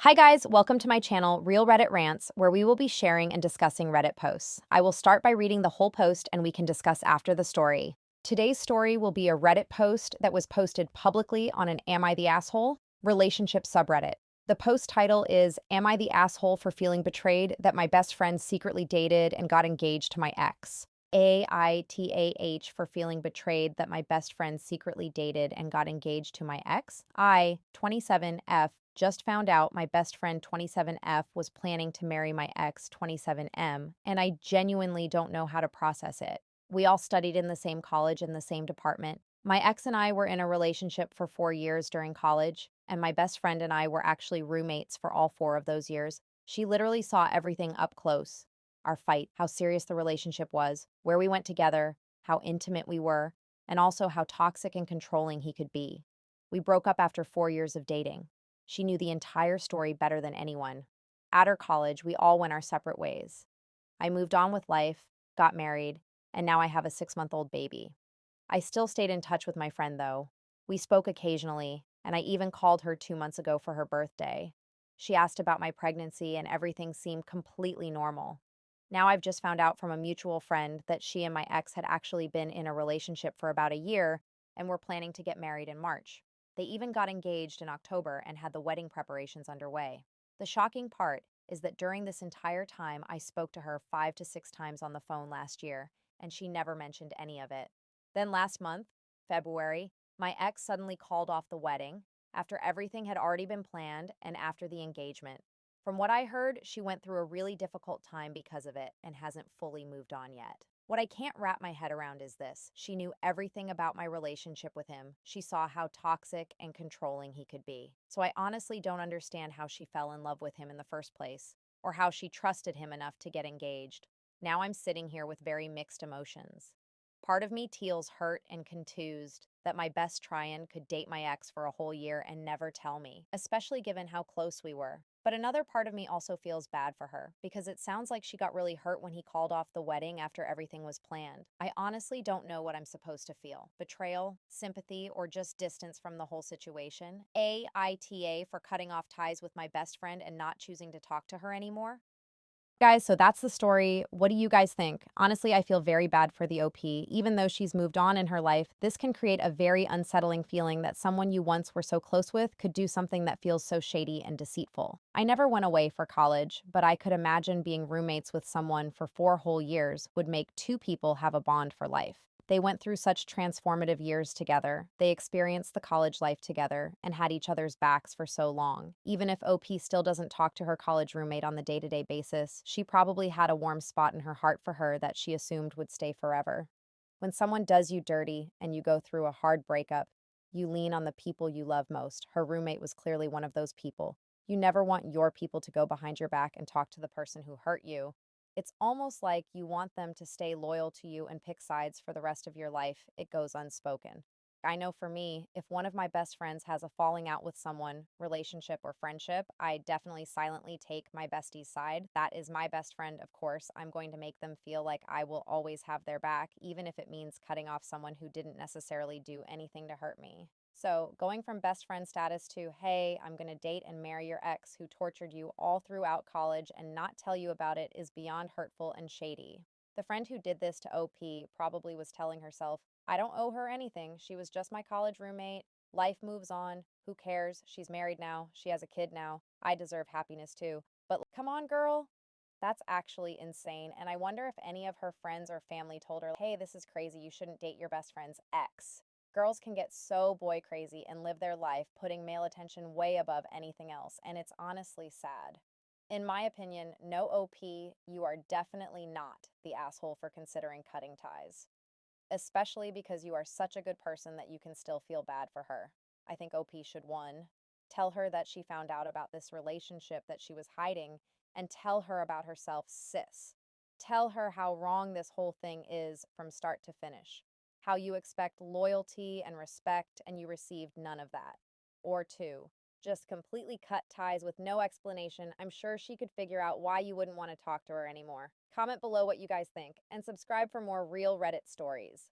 Hi guys, welcome to my channel, Real Reddit Rants, where we will be sharing and discussing Reddit posts. I will start by reading the whole post and we can discuss after the story. Today's story will be a Reddit post that was posted publicly on an Am I the Asshole? Relationship subreddit. The post title is Am I the Asshole for Feeling Betrayed That My Best Friend Secretly Dated and Got Engaged to My Ex? AITAH for feeling betrayed that my best friend secretly dated and got engaged to my ex. 27F, just found out my best friend 27F was planning to marry my ex 27M, and I genuinely don't know how to process it. We all studied in the same college in the same department. My ex and I were in a relationship for 4 years during college, and my best friend and I were actually roommates for all 4 of those years. She literally saw everything up close: our fight, how serious the relationship was, where we went together, how intimate we were, and also how toxic and controlling he could be. We broke up after 4 years of dating. She knew the entire story better than anyone. At her college, we all went our separate ways. I moved on with life, got married, and now I have a 6-month-old baby. I still stayed in touch with my friend, though. We spoke occasionally, and I even called her 2 months ago for her birthday. She asked about my pregnancy, and everything seemed completely normal. Now I've just found out from a mutual friend that she and my ex had actually been in a relationship for about a year and were planning to get married in March. They even got engaged in October and had the wedding preparations underway. The shocking part is that during this entire time, I spoke to her 5 to 6 times on the phone last year, and she never mentioned any of it. Then last month, February, my ex suddenly called off the wedding after everything had already been planned and after the engagement. From what I heard, she went through a really difficult time because of it and hasn't fully moved on yet. What I can't wrap my head around is this: she knew everything about my relationship with him. She saw how toxic and controlling he could be. So I honestly don't understand how she fell in love with him in the first place, or how she trusted him enough to get engaged. Now I'm sitting here with very mixed emotions. Part of me feels hurt and contused that my best Tryon could date my ex for a whole year and never tell me, especially given how close we were. But another part of me also feels bad for her, because it sounds like she got really hurt when he called off the wedding after everything was planned. I honestly don't know what I'm supposed to feel: betrayal, sympathy, or just distance from the whole situation. AITA for cutting off ties with my best friend and not choosing to talk to her anymore. Guys, so that's the story. What do you guys think? Honestly, I feel very bad for the OP. Even though she's moved on in her life, this can create a very unsettling feeling that someone you once were so close with could do something that feels so shady and deceitful. I never went away for college, but I could imagine being roommates with someone for 4 whole years would make two people have a bond for life. They went through such transformative years together. They experienced the college life together and had each other's backs for so long. Even if OP still doesn't talk to her college roommate on the day-to-day basis, she probably had a warm spot in her heart for her that she assumed would stay forever. When someone does you dirty and you go through a hard breakup, you lean on the people you love most. Her roommate was clearly one of those people. You never want your people to go behind your back and talk to the person who hurt you. It's almost like you want them to stay loyal to you and pick sides for the rest of your life. It goes unspoken. I know for me, if one of my best friends has a falling out with someone, relationship or friendship, I definitely silently take my bestie's side. That is my best friend, of course. I'm going to make them feel like I will always have their back, even if it means cutting off someone who didn't necessarily do anything to hurt me. So, going from best friend status to, hey, I'm going to date and marry your ex who tortured you all throughout college and not tell you about it, is beyond hurtful and shady. The friend who did this to OP probably was telling herself, I don't owe her anything. She was just my college roommate. Life moves on. Who cares? She's married now. She has a kid now. I deserve happiness too. But come on, girl. That's actually insane. And I wonder if any of her friends or family told her, hey, this is crazy. You shouldn't date your best friend's ex. Girls can get so boy crazy and live their life putting male attention way above anything else, and it's honestly sad. In my opinion, no OP, you are definitely not the asshole for considering cutting ties, especially because you are such a good person that you can still feel bad for her. I think OP should, one, tell her that she found out about this relationship that she was hiding, and tell her about herself, sis. Tell her how wrong this whole thing is from start to finish, how you expect loyalty and respect and you received none of that. Or two, just completely cut ties with no explanation. I'm sure she could figure out why you wouldn't want to talk to her anymore. Comment below what you guys think and subscribe for more real Reddit stories.